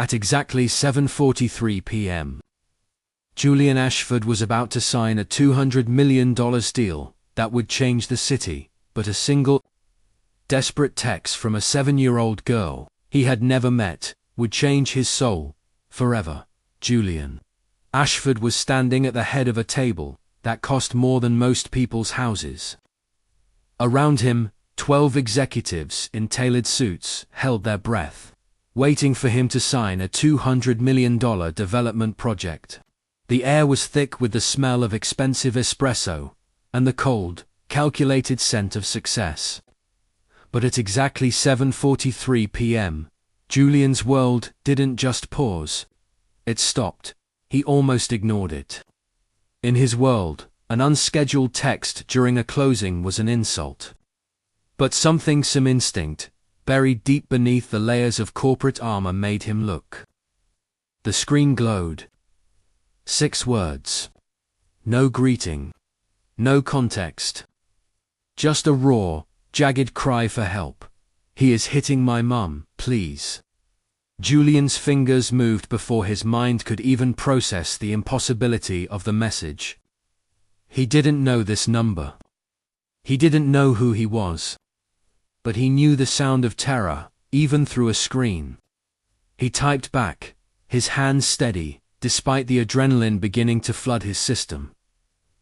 At exactly 7:43 p.m., Julian Ashford was about to sign a $200 million deal that would change the city, but a single, desperate text from a 7-year-old girl he had never met would change his soul forever. Julian Ashford was standing at the head of a table that cost more than most people's houses. Around him, 12 executives in tailored suits held their breath, waiting for him to sign a $200 million development project. The air was thick with the smell of expensive espresso and the cold, calculated scent of success. But at exactly 7:43 p.m., Julian's world didn't just pause. It stopped. He almost ignored it. In his world, an unscheduled text during a closing was an insult. But some instinct, buried deep beneath the layers of corporate armor, made him look. The screen glowed. 6 words. No greeting. No context. Just a raw, jagged cry for help. "He is hitting my mum, please." Julian's fingers moved before his mind could even process the impossibility of the message. He didn't know this number. He didn't know who he was. But he knew the sound of terror, even through a screen. He typed back, his hands steady, despite the adrenaline beginning to flood his system.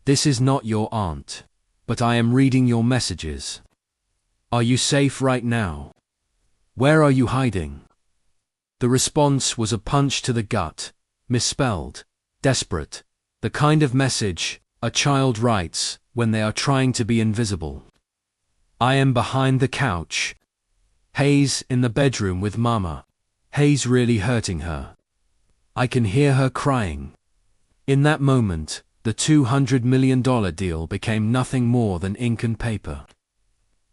"This is not your aunt. But I am reading your messages. Are you safe right now? Where are you hiding?" The response was a punch to the gut, misspelled, desperate, the kind of message a child writes when they are trying to be invisible. "I am behind the couch. Hayes in the bedroom with Mama. Hayes really hurting her. I can hear her crying." In that moment, the $200 million deal became nothing more than ink and paper.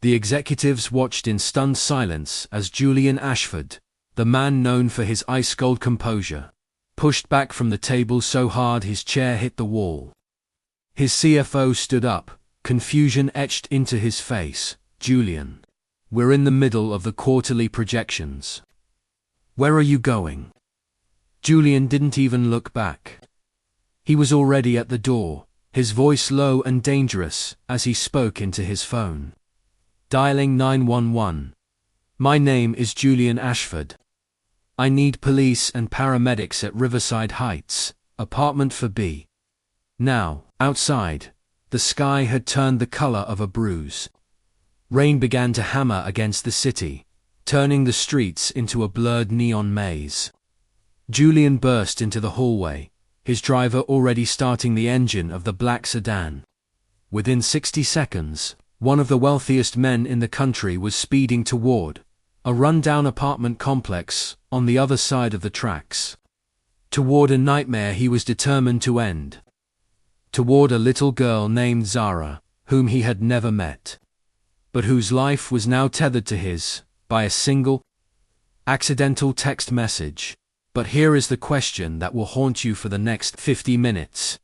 The executives watched in stunned silence as Julian Ashford, the man known for his ice-cold composure, pushed back from the table so hard his chair hit the wall. His CFO stood up, confusion etched into his face. "Julian, we're in the middle of the quarterly projections. Where are you going?" Julian didn't even look back. He was already at the door, his voice low and dangerous as he spoke into his phone. Dialing 911. "My name is Julian Ashford. I need police and paramedics at Riverside Heights, apartment for B." Now, outside, the sky had turned the color of a bruise. Rain began to hammer against the city, turning the streets into a blurred neon maze. Julian burst into the hallway, his driver already starting the engine of the black sedan. Within 60 seconds, one of the wealthiest men in the country was speeding toward a run-down apartment complex on the other side of the tracks. Toward a nightmare he was determined to end. Toward a little girl named Zara, whom he had never met, but whose life was now tethered to his by a single, accidental text message. But here is the question that will haunt you for the next 50 minutes.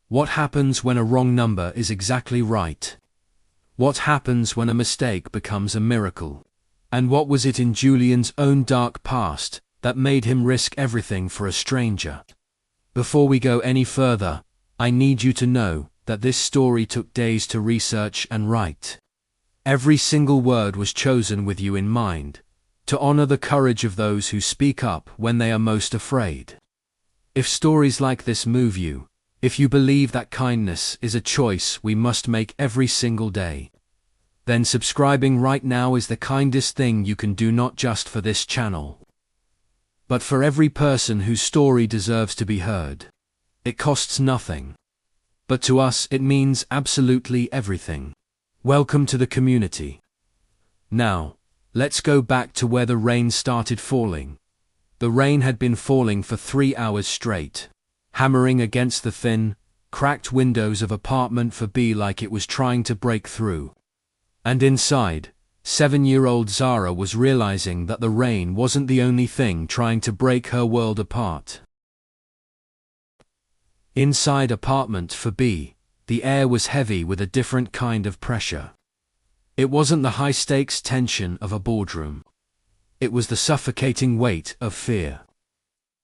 What happens when a wrong number is exactly right? What happens when a mistake becomes a miracle? And what was it in Julian's own dark past that made him risk everything for a stranger? Before we go any further, I need you to know that this story took days to research and write. Every single word was chosen with you in mind, to honor the courage of those who speak up when they are most afraid. If stories like this move you, if you believe that kindness is a choice we must make every single day, then subscribing right now is the kindest thing you can do, not just for this channel, but for every person whose story deserves to be heard. It costs nothing, but to us it means absolutely everything. Welcome to the community. Now, let's go back to where the rain started falling. The rain had been falling for 3 hours straight, hammering against the thin, cracked windows of apartment for B like it was trying to break through. And inside, 7-year-old Zara was realizing that the rain wasn't the only thing trying to break her world apart. Inside apartment for B, the air was heavy with a different kind of pressure. It wasn't the high-stakes tension of a boardroom. It was the suffocating weight of fear.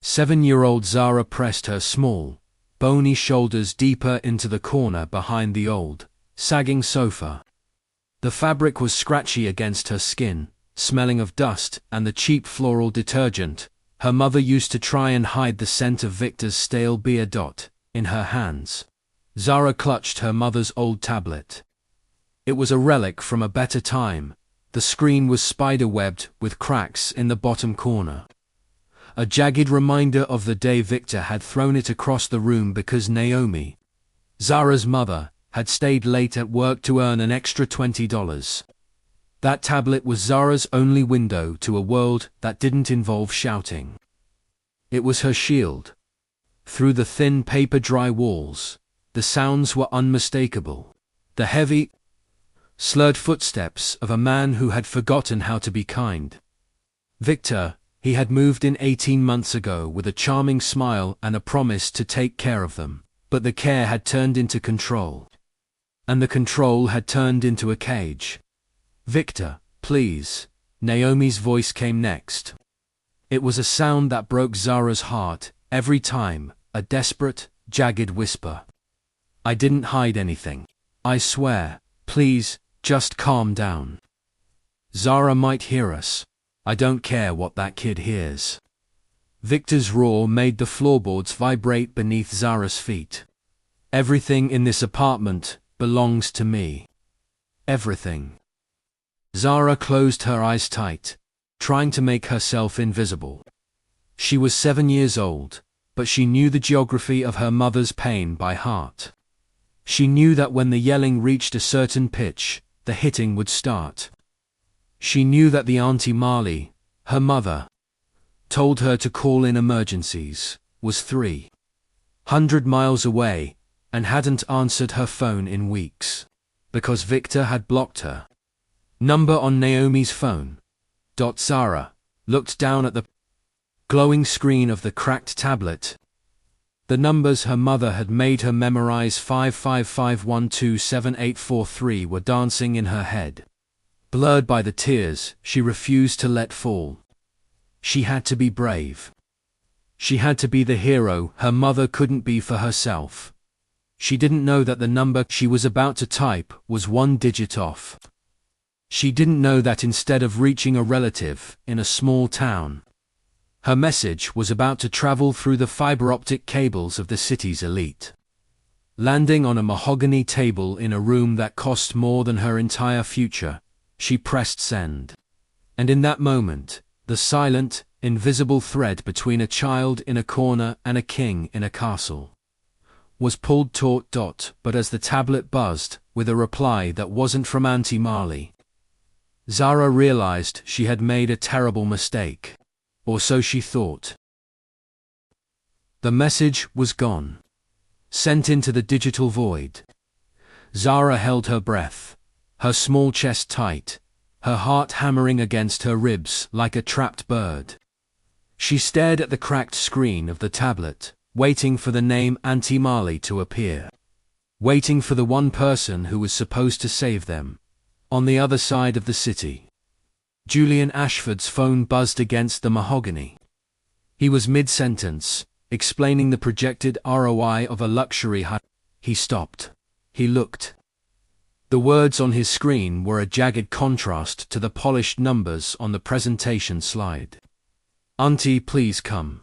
7-year-old Zara pressed her small, bony shoulders deeper into the corner behind the old, sagging sofa. The fabric was scratchy against her skin, smelling of dust and the cheap floral detergent. Her mother used to try and hide the scent of Victor's stale beer. In her hands, Zara clutched her mother's old tablet. It was a relic from a better time. The screen was spider-webbed with cracks in the bottom corner. A jagged reminder of the day Victor had thrown it across the room because Naomi, Zara's mother, had stayed late at work to earn an extra $20. That tablet was Zara's only window to a world that didn't involve shouting. It was her shield. Through the thin paper-dry walls, the sounds were unmistakable. The heavy, slurred footsteps of a man who had forgotten how to be kind. Victor, he had moved in 18 months ago with a charming smile and a promise to take care of them, but the care had turned into control. And the control had turned into a cage. "Victor, please," Naomi's voice came next. It was a sound that broke Zara's heart every time, a desperate, jagged whisper. "I didn't hide anything. I swear, please, just calm down. Zara might hear us. I don't care what that kid hears." Victor's roar made the floorboards vibrate beneath Zara's feet. "Everything in this apartment belongs to me. Everything." Zara closed her eyes tight, trying to make herself invisible. She was 7 years old, but she knew the geography of her mother's pain by heart. She knew that when the yelling reached a certain pitch, the hitting would start. She knew that the Auntie Marley, her mother, told her to call in emergencies, was 300 miles away, and hadn't answered her phone in weeks. Because Victor had blocked her number on Naomi's phone. Zara looked down at the glowing screen of the cracked tablet. The numbers her mother had made her memorize, 555127843, were dancing in her head. Blurred by the tears she refused to let fall. She had to be brave. She had to be the hero her mother couldn't be for herself. She didn't know that the number she was about to type was 1 digit off. She didn't know that instead of reaching a relative in a small town, her message was about to travel through the fiber-optic cables of the city's elite. Landing on a mahogany table in a room that cost more than her entire future, she pressed send. And in that moment, the silent, invisible thread between a child in a corner and a king in a castle was pulled taut. But as the tablet buzzed, with a reply that wasn't from Auntie Marley, Zara realized she had made a terrible mistake. Or so she thought. The message was gone. Sent into the digital void. Zara held her breath, her small chest tight, her heart hammering against her ribs like a trapped bird. She stared at the cracked screen of the tablet, waiting for the name Auntie Marley to appear. Waiting for the one person who was supposed to save them. On the other side of the city. Julian Ashford's phone buzzed against the mahogany. He was mid-sentence, explaining the projected ROI of a luxury hut. He stopped. He looked. The words on his screen were a jagged contrast to the polished numbers on the presentation slide. "Auntie, please come.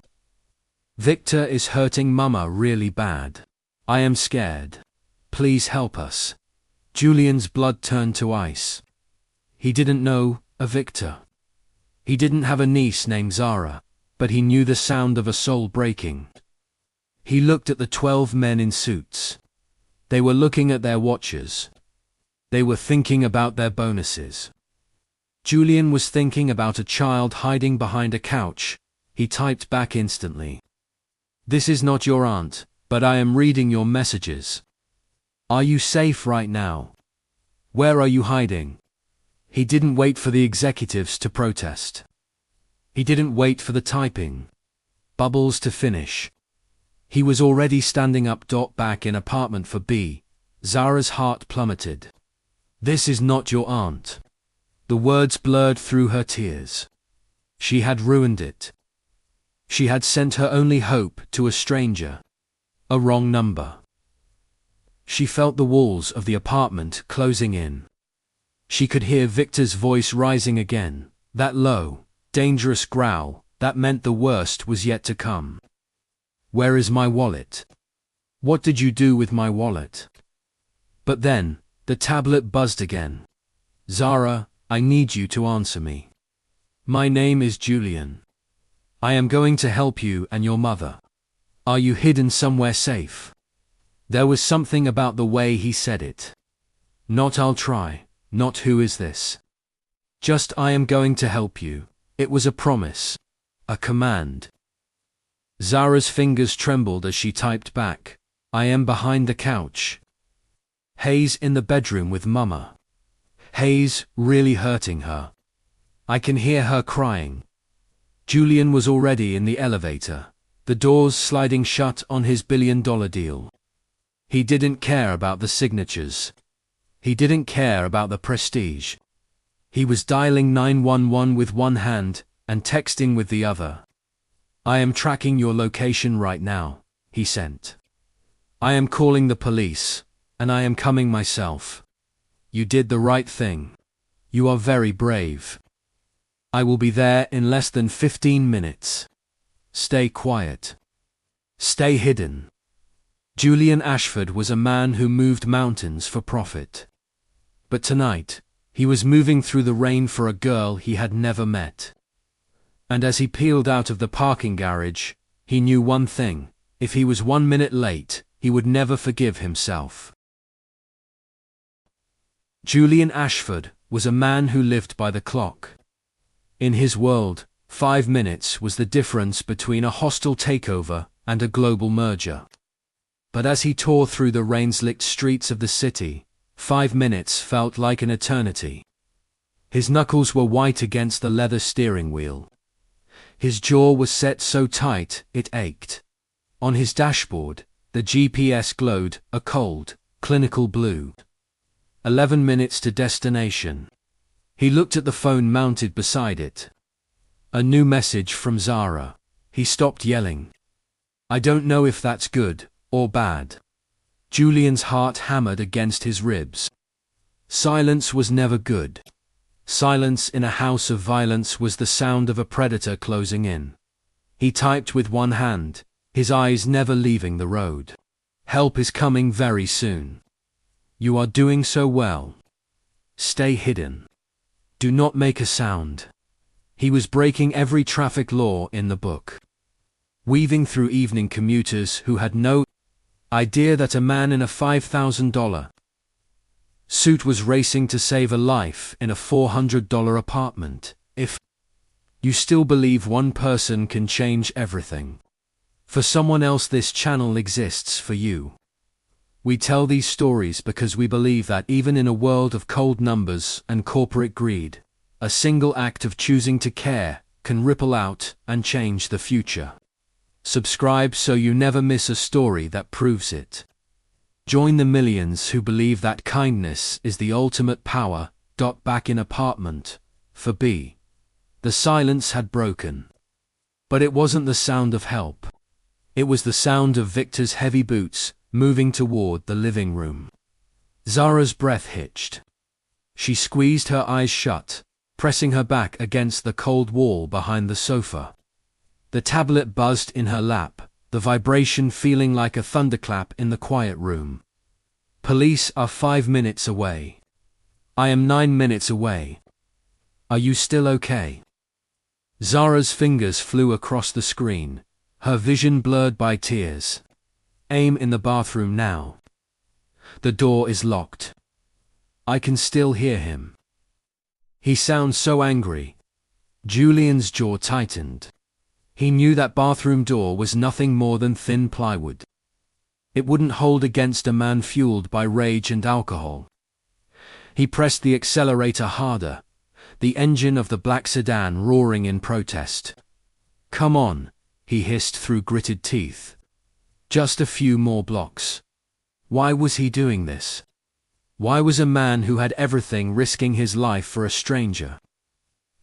Victor is hurting Mama really bad. I am scared. Please help us." Julian's blood turned to ice. He didn't know a Victor. He didn't have a niece named Zara, but he knew the sound of a soul breaking. He looked at the 12 men in suits. They were looking at their watches. They were thinking about their bonuses. Julian was thinking about a child hiding behind a couch. He typed back instantly. "This is not your aunt, but I am reading your messages. Are you safe right now? Where are you hiding?" He didn't wait for the executives to protest. He didn't wait for the typing bubbles to finish. He was already standing up. Back in apartment for B. Zara's heart plummeted. "This is not your aunt." The words blurred through her tears. She had ruined it. She had sent her only hope to a stranger. A wrong number. She felt the walls of the apartment closing in. She could hear Victor's voice rising again, that low, dangerous growl that meant the worst was yet to come. "Where is my wallet? What did you do with my wallet?" But then, the tablet buzzed again. "Zara, I need you to answer me. My name is Julian. I am going to help you and your mother. Are you hidden somewhere safe?" There was something about the way he said it. Not "I'll try," not "Who is this?" Just "I am going to help you." It was a promise. A command. Zara's fingers trembled as she typed back, "I am behind the couch. Hayes in the bedroom with Mama. Hayes really hurting her. I can hear her crying." Julian was already in the elevator, the doors sliding shut on his billion-dollar deal. He didn't care about the signatures. He didn't care about the prestige. He was dialing 911 with one hand and texting with the other. "I am tracking your location right now," he sent. "I am calling the police, and I am coming myself. You did the right thing. You are very brave. I will be there in less than 15 minutes. Stay quiet. Stay hidden." Julian Ashford was a man who moved mountains for profit. But tonight, he was moving through the rain for a girl he had never met. And as he peeled out of the parking garage, he knew one thing: if he was 1 minute late, he would never forgive himself. Julian Ashford was a man who lived by the clock. In his world, 5 minutes was the difference between a hostile takeover and a global merger. But as he tore through the rain-slicked streets of the city, 5 minutes felt like an eternity. His knuckles were white against the leather steering wheel. His jaw was set so tight it ached. On his dashboard, the GPS glowed a cold, clinical blue. 11 minutes to destination. He looked at the phone mounted beside it. A new message from Zara. He stopped yelling. "I don't know if that's good or bad." Julian's heart hammered against his ribs. Silence was never good. Silence in a house of violence was the sound of a predator closing in. He typed with one hand, his eyes never leaving the road. "Help is coming very soon. You are doing so well. Stay hidden. Do not make a sound." He was breaking every traffic law in the book. Weaving through evening commuters who had no idea that a man in a $5,000 suit was racing to save a life in a $400 apartment. If you still believe one person can change everything, for someone else this channel exists for you. We tell these stories because we believe that even in a world of cold numbers and corporate greed, a single act of choosing to care can ripple out and change the future. Subscribe so you never miss a story that proves it. Join the millions who believe that kindness is the ultimate power. Back in apartment, for B. The silence had broken. But it wasn't the sound of help. It was the sound of Victor's heavy boots moving toward the living room. Zara's breath hitched. She squeezed her eyes shut, pressing her back against the cold wall behind the sofa. The tablet buzzed in her lap, the vibration feeling like a thunderclap in the quiet room. "Police are 5 minutes away. I am 9 minutes away. Are you still okay?" Zara's fingers flew across the screen, her vision blurred by tears. "Aim in the bathroom now. The door is locked. I can still hear him. He sounds so angry." Julian's jaw tightened. He knew that bathroom door was nothing more than thin plywood. It wouldn't hold against a man fueled by rage and alcohol. He pressed the accelerator harder, the engine of the black sedan roaring in protest. "Come on," he hissed through gritted teeth. "Just a few more blocks." Why was he doing this? Why was a man who had everything risking his life for a stranger?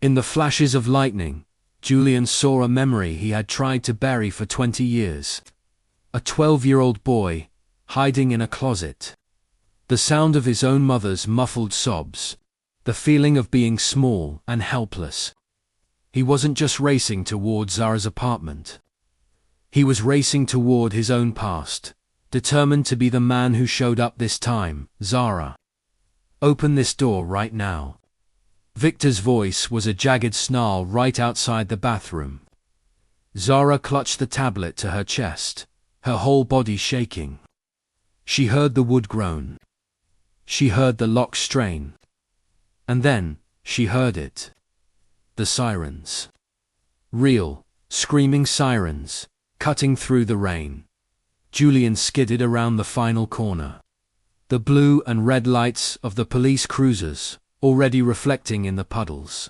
In the flashes of lightning, Julian saw a memory he had tried to bury for 20 years. A 12-year-old boy, hiding in a closet. The sound of his own mother's muffled sobs. The feeling of being small and helpless. He wasn't just racing toward Zara's apartment. He was racing toward his own past, determined to be the man who showed up this time. Zara. Open this door right now. Victor's voice was a jagged snarl right outside the bathroom. Zara clutched the tablet to her chest, her whole body shaking. She heard the wood groan. She heard the lock strain. And then, she heard it. The sirens. Real, screaming sirens, cutting through the rain. Julian skidded around the final corner. The blue and red lights of the police cruisers, already reflecting in the puddles.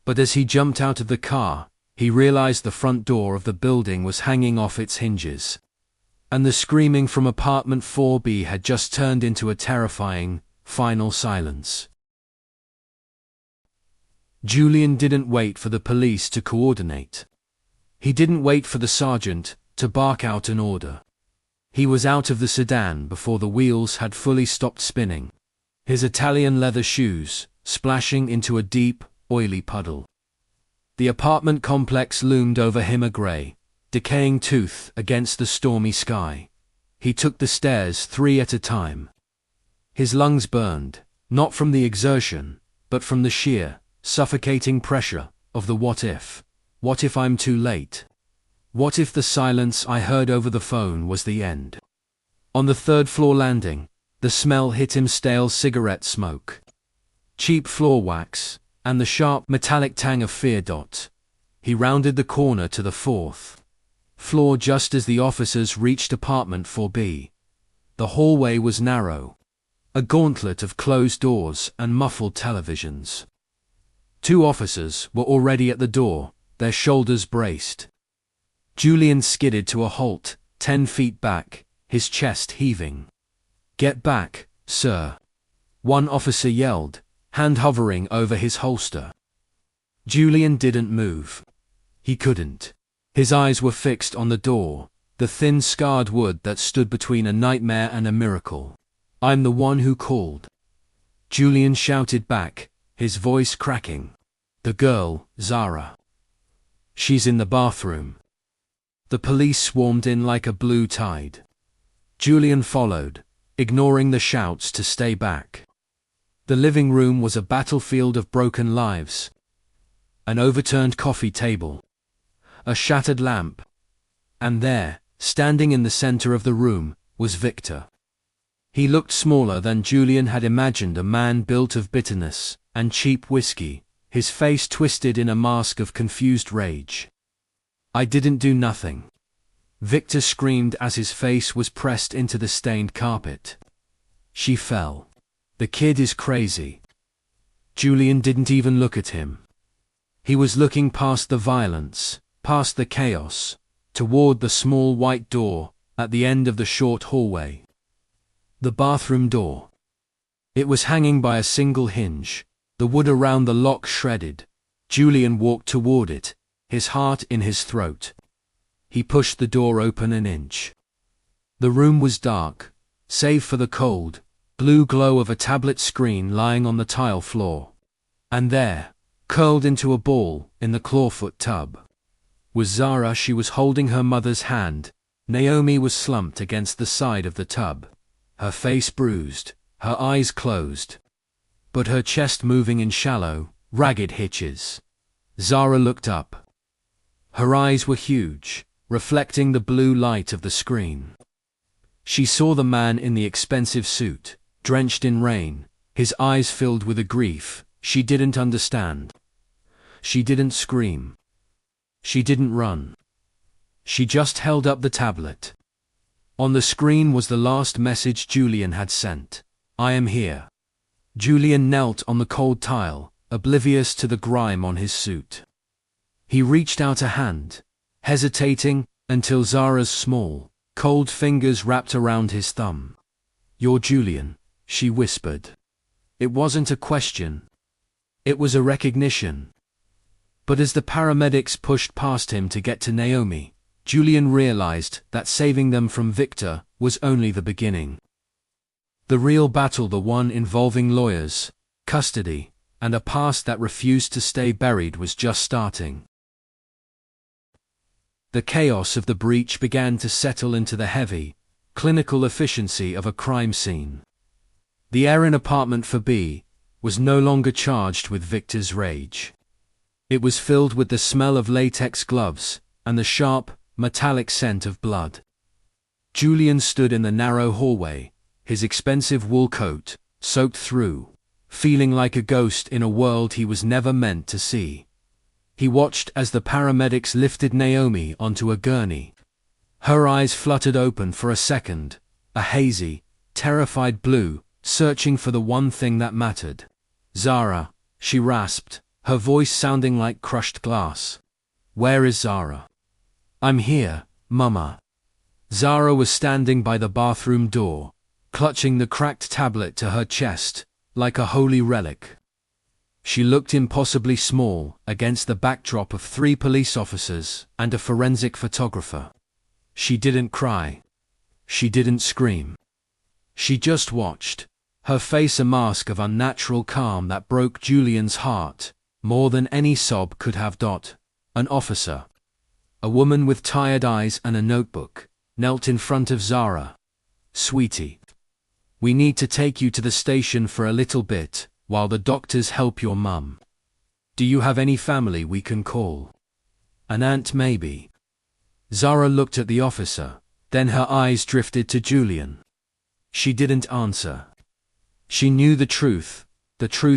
But as he jumped out of the car, he realized the front door of the building was hanging off its hinges. And the screaming from apartment 4B had just turned into a terrifying, final silence. Julian didn't wait for the police to coordinate. He didn't wait for the sergeant to bark out an order. He was out of the sedan before the wheels had fully stopped spinning. His Italian leather shoes splashing into a deep, oily puddle. The apartment complex loomed over him, a grey, decaying tooth against the stormy sky. He took the stairs 3 at a time. His lungs burned, not from the exertion, but from the sheer, suffocating pressure of the what if. What if I'm too late? What if the silence I heard over the phone was the end? On the 3rd floor landing, the smell hit him: stale cigarette smoke, cheap floor wax, and the sharp metallic tang of fear. He rounded the corner to the 4th floor just as the officers reached apartment 4B. The hallway was narrow, a gauntlet of closed doors and muffled televisions. 2 officers were already at the door, their shoulders braced. Julian skidded to a halt, 10 feet back, his chest heaving. "Get back, sir," one officer yelled, hand hovering over his holster. Julian didn't move. He couldn't. His eyes were fixed on the door, the thin scarred wood that stood between a nightmare and a miracle. "I'm the one who called," Julian shouted back, his voice cracking. "The girl, Zara. She's in the bathroom." The police swarmed in like a blue tide. Julian followed, ignoring the shouts to stay back. The living room was a battlefield of broken lives. An overturned coffee table. A shattered lamp. And there, standing in the center of the room, was Victor. He looked smaller than Julian had imagined, a man built of bitterness and cheap whiskey, his face twisted in a mask of confused rage. "I didn't do nothing," Victor screamed as his face was pressed into the stained carpet. "She fell. The kid is crazy." Julian didn't even look at him. He was looking past the violence, past the chaos, toward the small white door at the end of the short hallway. The bathroom door. It was hanging by a single hinge, the wood around the lock shredded. Julian walked toward it, his heart in his throat. He pushed the door open an inch. The room was dark, save for the cold, blue glow of a tablet screen lying on the tile floor. And there, curled into a ball in the clawfoot tub, was Zara. She was holding her mother's hand. Naomi was slumped against the side of the tub, her face bruised, her eyes closed, but her chest moving in shallow, ragged hitches. Zara looked up. Her eyes were huge, reflecting the blue light of the screen. She saw the man in the expensive suit, drenched in rain, his eyes filled with a grief she didn't understand. She didn't scream. She didn't run. She just held up the tablet. On the screen was the last message Julian had sent. "I am here." Julian knelt on the cold tile, oblivious to the grime on his suit. He reached out a hand, hesitating, until Zara's small, cold fingers wrapped around his thumb. "You're Julian," she whispered. It wasn't a question. It was a recognition. But as the paramedics pushed past him to get to Naomi, Julian realized that saving them from Victor was only the beginning. The real battle, the one involving lawyers, custody, and a past that refused to stay buried, was just starting. The chaos of the breach began to settle into the heavy, clinical efficiency of a crime scene. The air in apartment 4B was no longer charged with Victor's rage. It was filled with the smell of latex gloves and the sharp, metallic scent of blood. Julian stood in the narrow hallway, his expensive wool coat soaked through, feeling like a ghost in a world he was never meant to see. He watched as the paramedics lifted Naomi onto a gurney. Her eyes fluttered open for a second, a hazy, terrified blue, searching for the one thing that mattered. "Zara," she rasped, her voice sounding like crushed glass. "Where is Zara?" "I'm here, Mama." Zara was standing by the bathroom door, clutching the cracked tablet to her chest, like a holy relic. She looked impossibly small against the backdrop of 3 police officers and a forensic photographer. She didn't cry. She didn't scream. She just watched, her face a mask of unnatural calm that broke Julian's heart more than any sob could have. An officer, a woman with tired eyes and a notebook, knelt in front of Zara. "Sweetie, we need to take you to the station for a little bit, while the doctors help your mum. Do you have any family we can call? An aunt maybe?" Zara looked at the officer, then her eyes drifted to Julian. She didn't answer. She knew the truth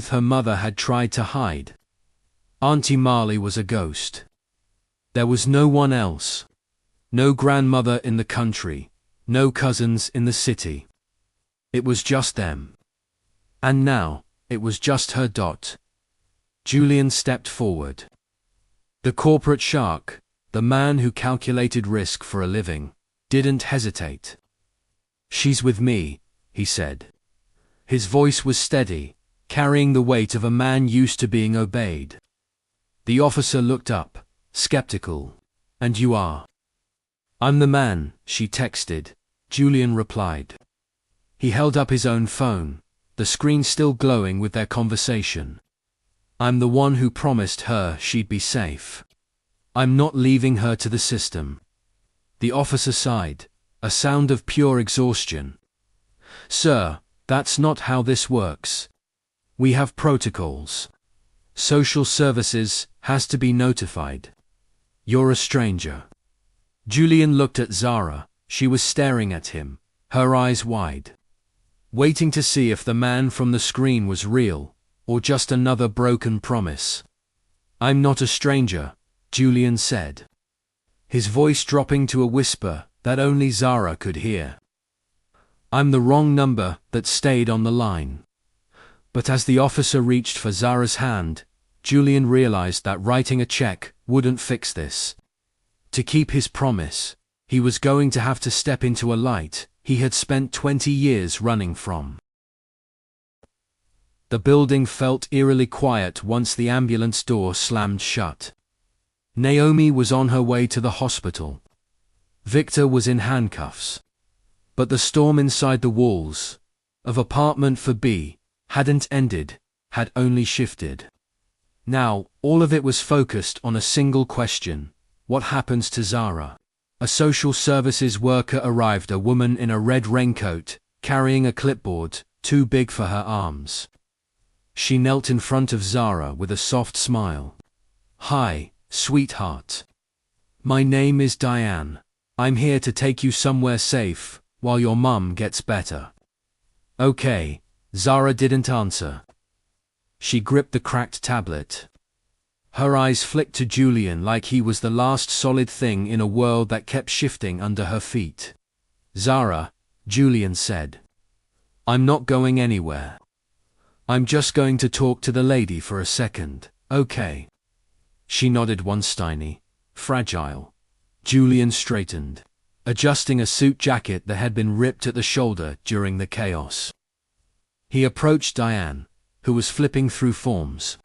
her mother had tried to hide. Auntie Marley was a ghost. There was no one else. No grandmother in the country, no cousins in the city. It was just them. And now, it was just her. Julian stepped forward. The corporate shark, the man who calculated risk for a living, didn't hesitate. "She's with me," he said. His voice was steady, carrying the weight of a man used to being obeyed. The officer looked up, skeptical. "And you are?" "I'm the man," she texted. Julian replied. He held up his own phone, the screen still glowing with their conversation. "I'm the one who promised her she'd be safe. I'm not leaving her to the system." The officer sighed, a sound of pure exhaustion. "Sir, that's not how this works. We have protocols. Social services has to be notified. You're a stranger." Julian looked at Zara. She was staring at him, her eyes wide, waiting to see if the man from the screen was real, or just another broken promise. "I'm not a stranger," Julian said, his voice dropping to a whisper that only Zara could hear. "I'm the wrong number that stayed on the line." But as the officer reached for Zara's hand, Julian realized that writing a check wouldn't fix this. To keep his promise, he was going to have to step into a light he had spent 20 years running from. The building felt eerily quiet once the ambulance door slammed shut. Naomi was on her way to the hospital. Victor was in handcuffs. But the storm inside the walls of apartment 4B hadn't ended, had only shifted. Now, all of it was focused on a single question: what happens to Zara? A social services worker arrived, a woman in a red raincoat, carrying a clipboard, too big for her arms. She knelt in front of Zara with a soft smile. "Hi, sweetheart. My name is Diane. I'm here to take you somewhere safe, while your mum gets better." "Okay." Zara didn't answer. She gripped the cracked tablet. Her eyes flicked to Julian like he was the last solid thing in a world that kept shifting under her feet. "Zara," Julian said, "I'm not going anywhere. I'm just going to talk to the lady for a second, okay?" She nodded once. Tiny, fragile. Julian straightened, adjusting a suit jacket that had been ripped at the shoulder during the chaos. He approached Diane, who was flipping through forms.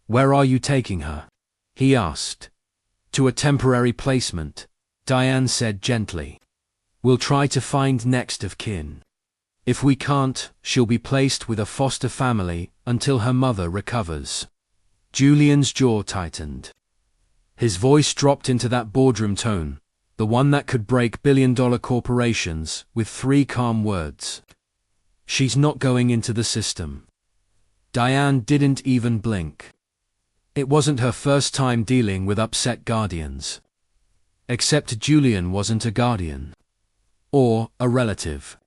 "Where are you taking her?" he asked. To a temporary placement, Diane said gently. We'll try to find next of kin. If we can't, she'll be placed with a foster family until her mother recovers. Julian's jaw tightened. His voice dropped into that boardroom tone, the one that could break billion-dollar corporations, with 3 calm words. She's not going into the system. Diane didn't even blink. It wasn't her first time dealing with upset guardians. Except Julian wasn't a guardian. Or a relative.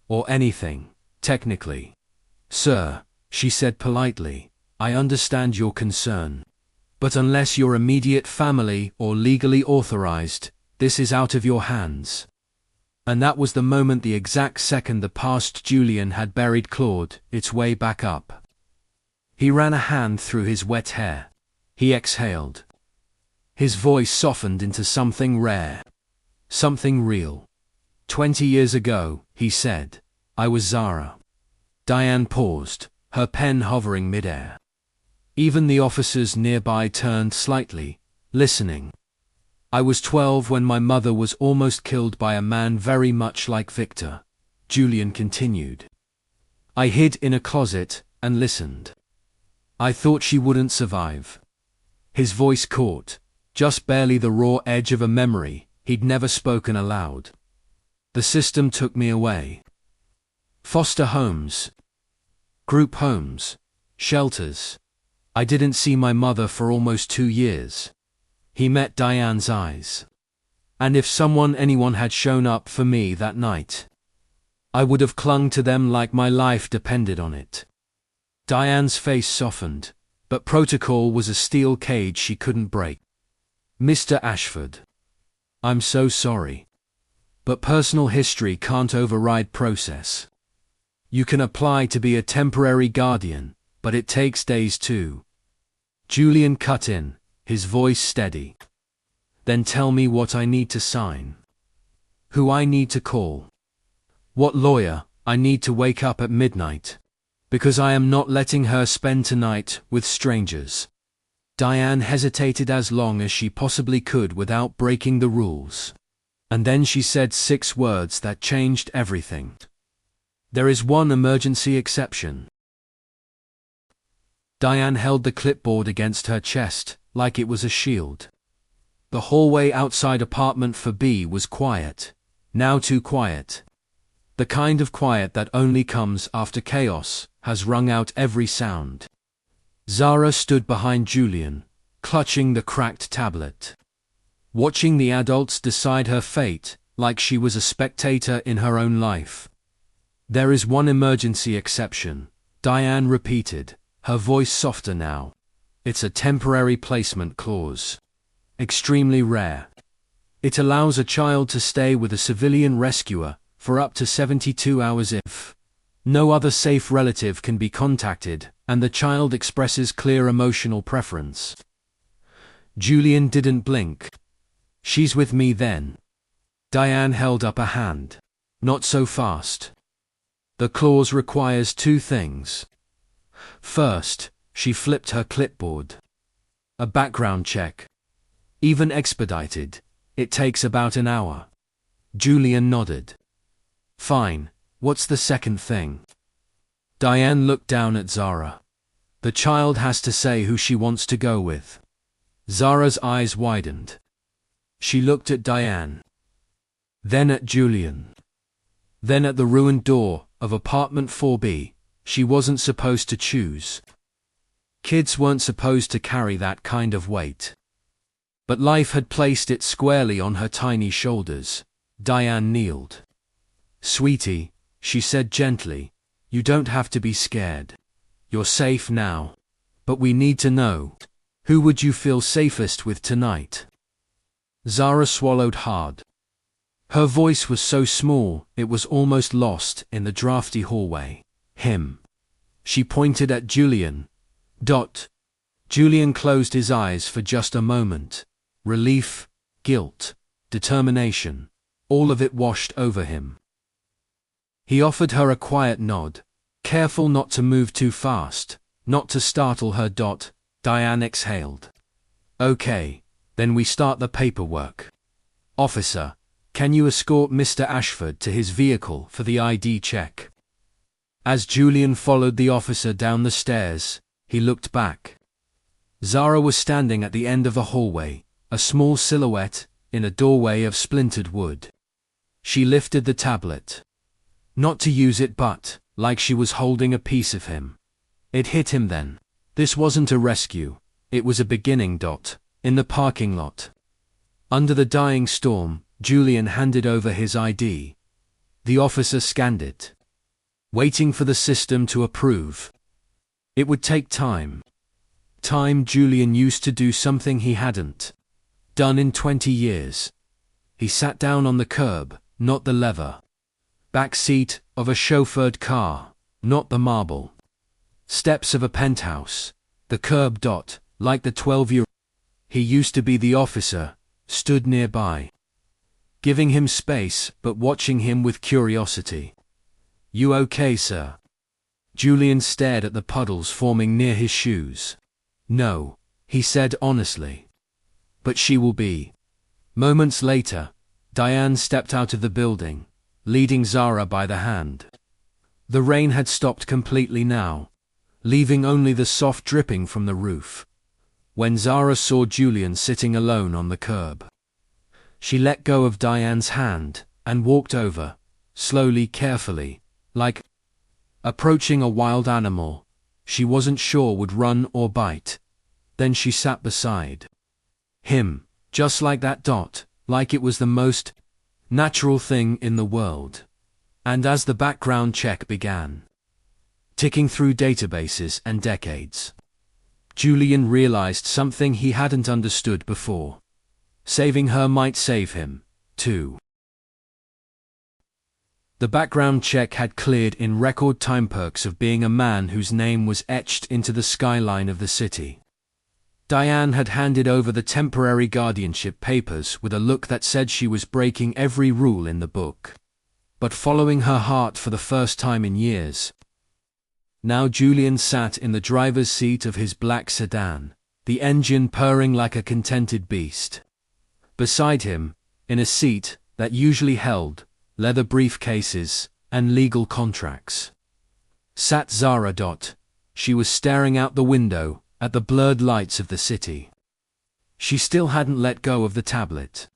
Or anything, technically. Sir, she said politely, I understand your concern. But unless you're immediate family or legally authorized, this is out of your hands. And that was the moment, the exact second the past Julian had buried clawed its way back up. He ran a hand through his wet hair. He exhaled. His voice softened into something rare. Something real. 20 years ago, he said, I was Zara. Diane paused, her pen hovering midair. Even the officers nearby turned slightly, listening. I was 12 when my mother was almost killed by a man very much like Victor, Julian continued. I hid in a closet and listened. I thought she wouldn't survive. His voice caught, just barely the raw edge of a memory he'd never spoken aloud. The system took me away. Foster homes. Group homes. Shelters. I didn't see my mother for almost 2 years. He met Diane's eyes. And if anyone had shown up for me that night, I would have clung to them like my life depended on it. Diane's face softened, but protocol was a steel cage she couldn't break. Mr. Ashford. I'm so sorry. But personal history can't override process. You can apply to be a temporary guardian, but it takes days too. Julian cut in, his voice steady. Then tell me what I need to sign. Who I need to call. What lawyer I need to wake up at midnight. Because I am not letting her spend tonight with strangers. Diane hesitated as long as she possibly could without breaking the rules. And then she said 6 words that changed everything. There is one emergency exception. Diane held the clipboard against her chest, like it was a shield. The hallway outside apartment 4B was quiet. Now too quiet. The kind of quiet that only comes after chaos has wrung out every sound. Zara stood behind Julian, clutching the cracked tablet. Watching the adults decide her fate, like she was a spectator in her own life. There is one emergency exception, Diane repeated, her voice softer now. It's a temporary placement clause. Extremely rare. It allows a child to stay with a civilian rescuer for up to 72 hours if no other safe relative can be contacted and the child expresses clear emotional preference. Julian didn't blink. She's with me then. Diane held up a hand. Not so fast. The clause requires 2 things. First, she flipped her clipboard. A background check. Even expedited, it takes about an hour. Julian nodded. Fine, what's the second thing? Diane looked down at Zara. The child has to say who she wants to go with. Zara's eyes widened. She looked at Diane. Then at Julian. Then at the ruined door of apartment 4B. She wasn't supposed to choose. Kids weren't supposed to carry that kind of weight. But life had placed it squarely on her tiny shoulders. Diane kneeled. Sweetie, she said gently, you don't have to be scared. You're safe now. But we need to know. Who would you feel safest with tonight? Zara swallowed hard. Her voice was so small, it was almost lost in the drafty hallway. Him. She pointed at Julian. Julian closed his eyes for just a moment. Relief, guilt, determination, all of it washed over him. He offered her a quiet nod, careful not to move too fast, not to startle her. Diane exhaled. Okay, then we start the paperwork. Officer, can you escort Mr. Ashford to his vehicle for the ID check? As Julian followed the officer down the stairs, he looked back. Zara was standing at the end of the hallway, a small silhouette in a doorway of splintered wood. She lifted the tablet. Not to use it but, like she was holding a piece of him. It hit him then. This wasn't a rescue, it was a beginning. In the parking lot. Under the dying storm, Julian handed over his ID. The officer scanned it, waiting for the system to approve. It would take time. Julian used to do something he hadn't done in 20 years. He sat down on the curb, not the leather back seat of a chauffeured car, not the marble steps of a penthouse. The curb. Like the 12-year-old he used to be, the officer stood nearby, giving him space but watching him with curiosity. You okay, sir? Julian stared at the puddles forming near his shoes. No, he said honestly. But she will be. Moments later, Diane stepped out of the building, leading Zara by the hand. The rain had stopped completely now, leaving only the soft dripping from the roof. When Zara saw Julian sitting alone on the curb, she let go of Diane's hand and walked over, slowly, carefully, like approaching a wild animal she wasn't sure would run or bite. Then she sat beside him, just like that. Like it was the most natural thing in the world. And as the background check began, ticking through databases and decades, Julian realized something he hadn't understood before. Saving her might save him, too. The background check had cleared in record time, perks of being a man whose name was etched into the skyline of the city. Diane had handed over the temporary guardianship papers with a look that said she was breaking every rule in the book, but following her heart for the first time in years. Now Julian sat in the driver's seat of his black sedan, the engine purring like a contented beast. Beside him, in a seat that usually held leather briefcases and legal contracts, sat Zara. She was staring out the window at the blurred lights of the city. She still hadn't let go of the tablet.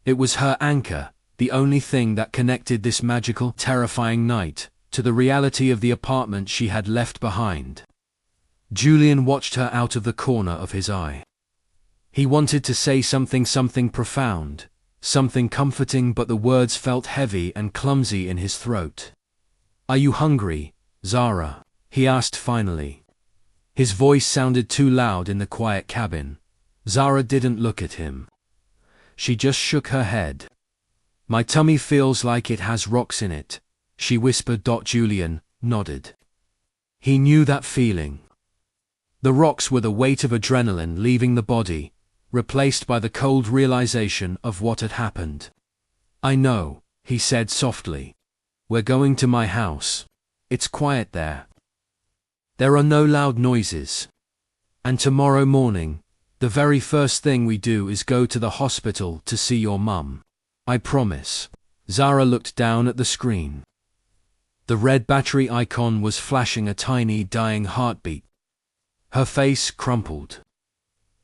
It was her anchor, the only thing that connected this magical, terrifying night to the reality of the apartment she had left behind. Julian watched her out of the corner of his eye. He wanted to say something profound, something comforting, but the words felt heavy and clumsy in his throat. Are you hungry, Zara? He asked finally. His voice sounded too loud in the quiet cabin. Zara didn't look at him. She just shook her head. My tummy feels like it has rocks in it, she whispered. Julian nodded. He knew that feeling. The rocks were the weight of adrenaline leaving the body, replaced by the cold realization of what had happened. I know, he said softly. We're going to my house. It's quiet there. There are no loud noises. And tomorrow morning, the very first thing we do is go to the hospital to see your mum. I promise. Zara looked down at the screen. The red battery icon was flashing a tiny dying heartbeat. Her face crumpled.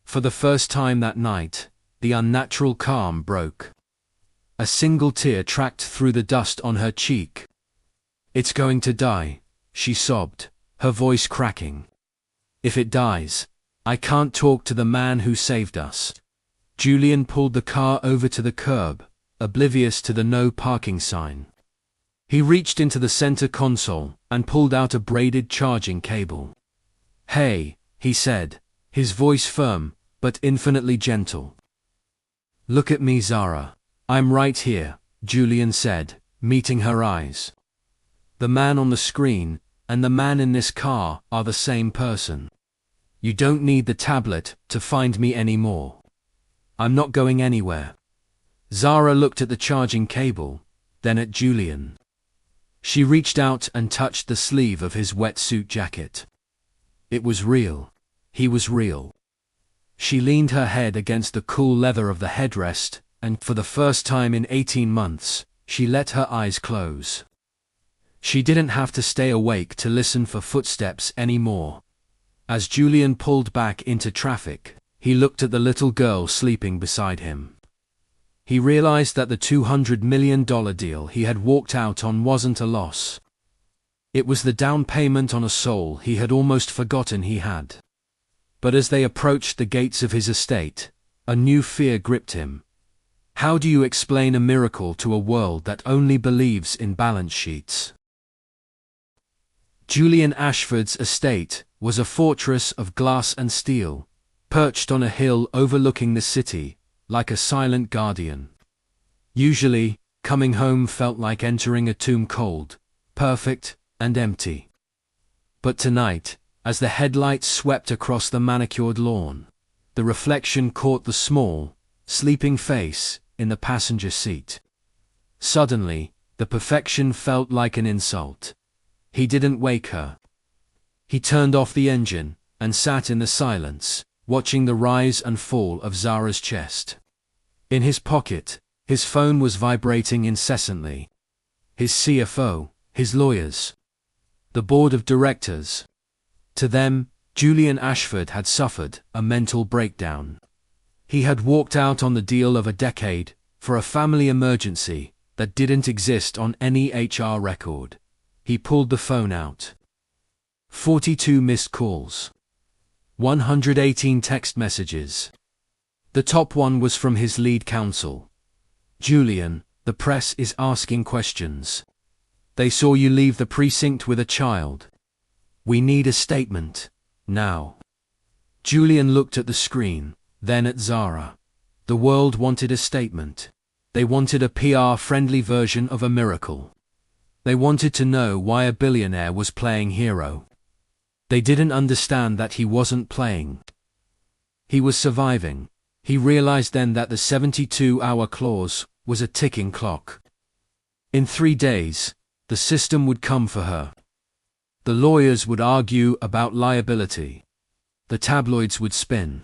For the first time that night, the unnatural calm broke. A single tear tracked through the dust on her cheek. It's going to die, she sobbed, her voice cracking. If it dies, I can't talk to the man who saved us. Julian pulled the car over to the curb, oblivious to the no parking sign. He reached into the center console and pulled out a braided charging cable. Hey, he said, his voice firm, but infinitely gentle. Look at me, Zara. I'm right here, Julian said, meeting her eyes. The man on the screen and the man in this car are the same person. You don't need the tablet to find me anymore. I'm not going anywhere. Zara looked at the charging cable, then at Julian. She reached out and touched the sleeve of his wetsuit jacket. It was real. He was real. She leaned her head against the cool leather of the headrest, and, for the first time in 18 months, she let her eyes close. She didn't have to stay awake to listen for footsteps anymore. As Julian pulled back into traffic, he looked at the little girl sleeping beside him. He realized that the $200 million deal he had walked out on wasn't a loss. It was the down payment on a soul he had almost forgotten he had. But as they approached the gates of his estate, a new fear gripped him. How do you explain a miracle to a world that only believes in balance sheets? Julian Ashford's estate was a fortress of glass and steel, perched on a hill overlooking the city, like a silent guardian. Usually, coming home felt like entering a tomb, cold, perfect, and empty. But tonight, as the headlights swept across the manicured lawn, the reflection caught the small, sleeping face in the passenger seat. Suddenly, the perfection felt like an insult. He didn't wake her. He turned off the engine and sat in the silence, watching the rise and fall of Zara's chest. In his pocket, his phone was vibrating incessantly. His CFO, his lawyers, the board of directors. To them, Julian Ashford had suffered a mental breakdown. He had walked out on the deal of a decade for a family emergency that didn't exist on any HR record. He pulled the phone out. 42 missed calls. 118 text messages. The top one was from his lead counsel. Julian, the press is asking questions. They saw you leave the precinct with a child. We need a statement, now. Julian looked at the screen, then at Zara. The world wanted a statement. They wanted a PR-friendly version of a miracle. They wanted to know why a billionaire was playing hero. They didn't understand that he wasn't playing. He was surviving. He realized then that the 72-hour clause was a ticking clock. In 3 days, the system would come for her. The lawyers would argue about liability. The tabloids would spin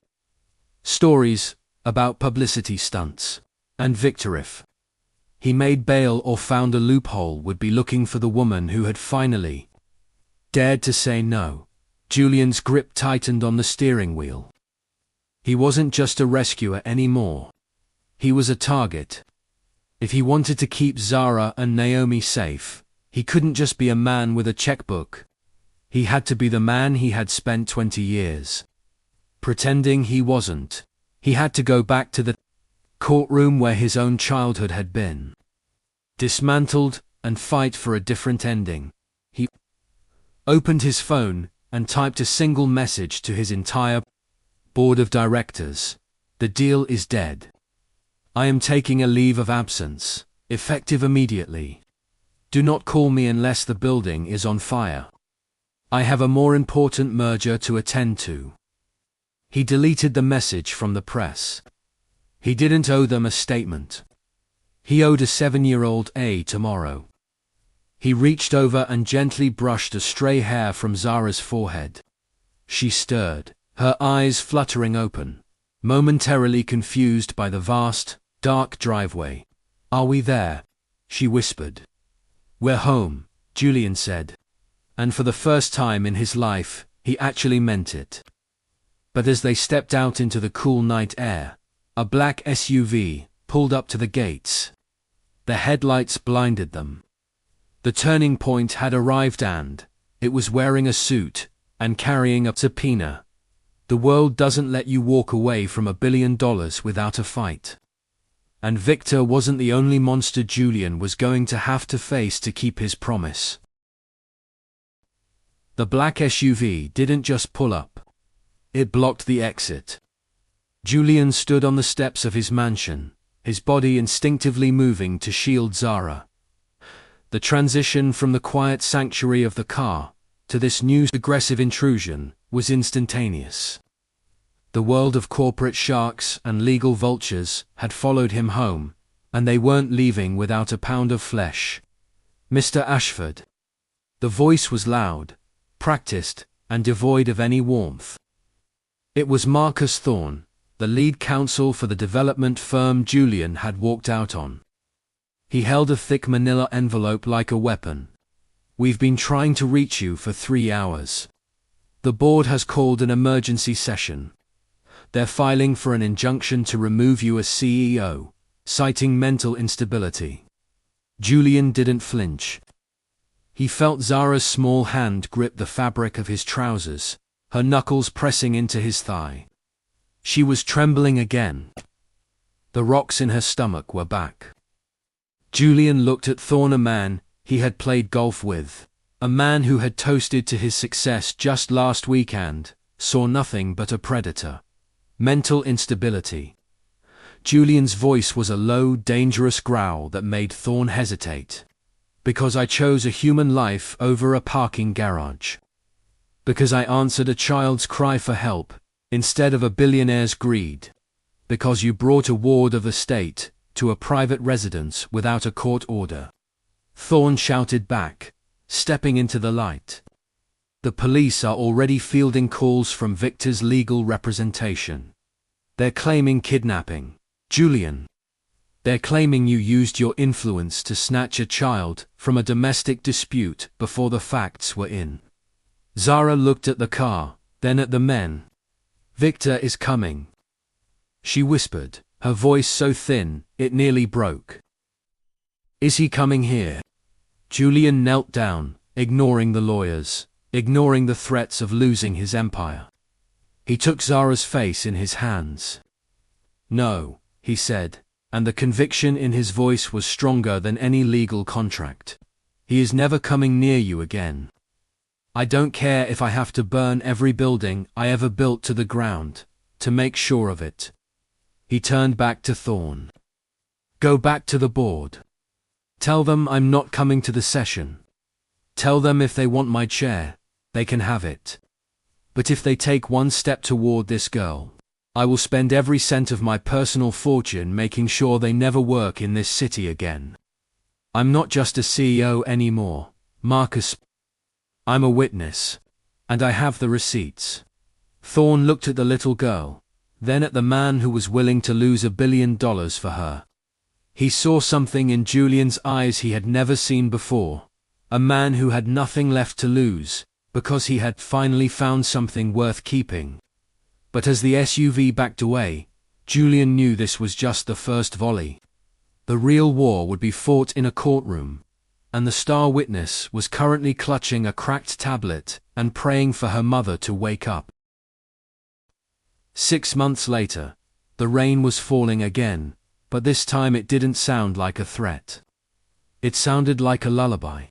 stories about publicity stunts. And Victor, if he made bail or found a loophole, would be looking for the woman who had finally dared to say no. Julian's grip tightened on the steering wheel. He wasn't just a rescuer anymore. He was a target. If he wanted to keep Zara and Naomi safe, he couldn't just be a man with a checkbook. He had to be the man he had spent 20 years pretending he wasn't. He had to go back to the courtroom where his own childhood had been dismantled and fight for a different ending. He opened his phone and typed a single message to his entire board of directors. The deal is dead. I am taking a leave of absence, effective immediately. Do not call me unless the building is on fire. I have a more important merger to attend to. He deleted the message from the press. He didn't owe them a statement. He owed a 7-year-old a tomorrow. He reached over and gently brushed a stray hair from Zara's forehead. She stirred, her eyes fluttering open, momentarily confused by the vast, dark driveway. Are we there? She whispered. We're home, Julian said. And for the first time in his life, he actually meant it. But as they stepped out into the cool night air, a black SUV pulled up to the gates. The headlights blinded them. The turning point had arrived and it was wearing a suit and carrying a subpoena. The world doesn't let you walk away from $1 billion without a fight. And Victor wasn't the only monster Julian was going to have to face to keep his promise. The black SUV didn't just pull up. It blocked the exit. Julian stood on the steps of his mansion, his body instinctively moving to shield Zara. The transition from the quiet sanctuary of the car to this new aggressive intrusion was instantaneous. The world of corporate sharks and legal vultures had followed him home, and they weren't leaving without a pound of flesh. Mr. Ashford. The voice was loud, practiced, and devoid of any warmth. It was Marcus Thorne, the lead counsel for the development firm Julian had walked out on. He held a thick manila envelope like a weapon. "We've been trying to reach you for 3 hours. The board has called an emergency session. They're filing for an injunction to remove you as CEO, citing mental instability." Julian didn't flinch. He felt Zara's small hand grip the fabric of his trousers, her knuckles pressing into his thigh. She was trembling again. The rocks in her stomach were back. Julian looked at Thorne, a man he had played golf with, a man who had toasted to his success just last weekend, saw nothing but a predator. Mental instability. Julian's voice was a low, dangerous growl that made Thorne hesitate. "Because I chose a human life over a parking garage. Because I answered a child's cry for help instead of a billionaire's greed. Because you brought a ward of the state to a private residence without a court order." Thorne shouted back, stepping into the light. "The police are already fielding calls from Victor's legal representation. They're claiming kidnapping, Julian. They're claiming you used your influence to snatch a child from a domestic dispute before the facts were in." Zara looked at the car, then at the men. "Victor is coming," she whispered, her voice so thin it nearly broke. "Is he coming here?" Julian knelt down, ignoring the lawyers, ignoring the threats of losing his empire. He took Zara's face in his hands. "No," he said, and the conviction in his voice was stronger than any legal contract. "He is never coming near you again. I don't care if I have to burn every building I ever built to the ground, to make sure of it." He turned back to Thorne. "Go back to the board. Tell them I'm not coming to the session. Tell them if they want my chair, they can have it. But if they take one step toward this girl, I will spend every cent of my personal fortune making sure they never work in this city again. I'm not just a CEO anymore, Marcus. I'm a witness. And I have the receipts." Thorne looked at the little girl, then at the man who was willing to lose $1 billion for her. He saw something in Julian's eyes he had never seen before, a man who had nothing left to lose, because he had finally found something worth keeping. But as the SUV backed away, Julian knew this was just the first volley. The real war would be fought in a courtroom, and the star witness was currently clutching a cracked tablet and praying for her mother to wake up. 6 months later, the rain was falling again, but this time it didn't sound like a threat. It sounded like a lullaby.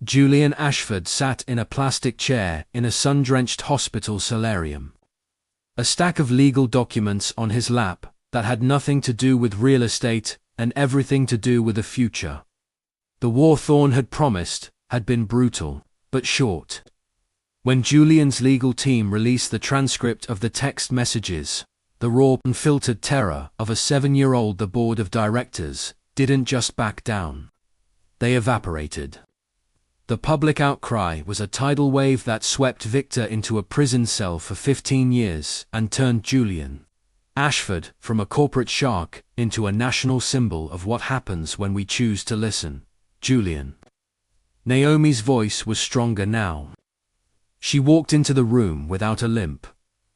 Julian Ashford sat in a plastic chair in a sun-drenched hospital solarium. A stack of legal documents on his lap that had nothing to do with real estate and everything to do with the future. The war Thorne had promised had been brutal, but short. When Julian's legal team released the transcript of the text messages, the raw, unfiltered terror of a 7-year-old, the board of directors didn't just back down. They evaporated. The public outcry was a tidal wave that swept Victor into a prison cell for 15 years and turned Julian Ashford from a corporate shark into a national symbol of what happens when we choose to listen. Julian. Naomi's voice was stronger now. She walked into the room without a limp,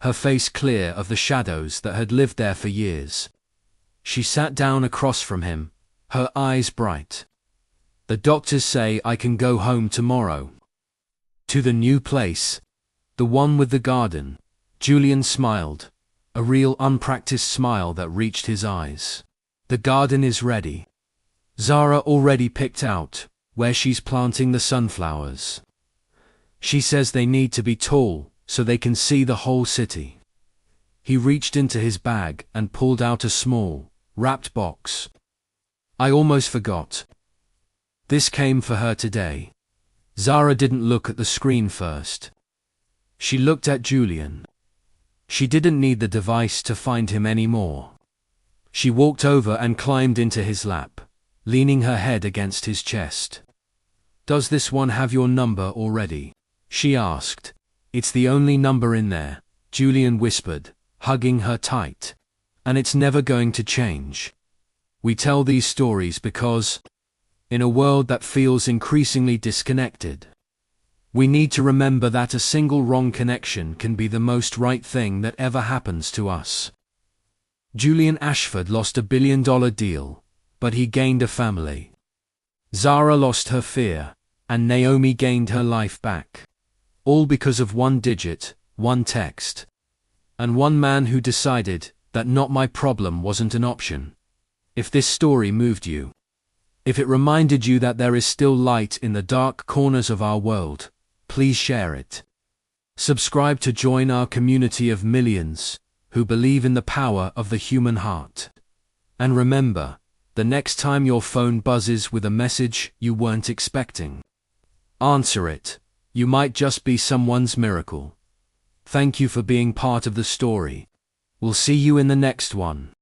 her face clear of the shadows that had lived there for years. She sat down across from him, her eyes bright. "The doctors say I can go home tomorrow." "To the new place? The one with the garden?" Julian smiled, a real unpracticed smile that reached his eyes. "The garden is ready. Zara already picked out where she's planting the sunflowers. She says they need to be tall so they can see the whole city." He reached into his bag and pulled out a small, wrapped box. "I almost forgot. This came for her today." Zara didn't look at the screen first. She looked at Julian. She didn't need the device to find him anymore. She walked over and climbed into his lap, leaning her head against his chest. "Does this one have your number already?" she asked. "It's the only number in there," Julian whispered, hugging her tight. And it's never going to change. We tell these stories because, in a world that feels increasingly disconnected, we need to remember that a single wrong connection can be the most right thing that ever happens to us. Julian Ashford lost $1 billion deal, but he gained a family. Zara lost her fear, and Naomi gained her life back. All because of one digit, one text, and one man who decided that "not my problem" wasn't an option. If this story moved you, if it reminded you that there is still light in the dark corners of our world, please share it. Subscribe to join our community of millions who believe in the power of the human heart. And remember, the next time your phone buzzes with a message you weren't expecting, answer it. You might just be someone's miracle. Thank you for being part of the story. We'll see you in the next one.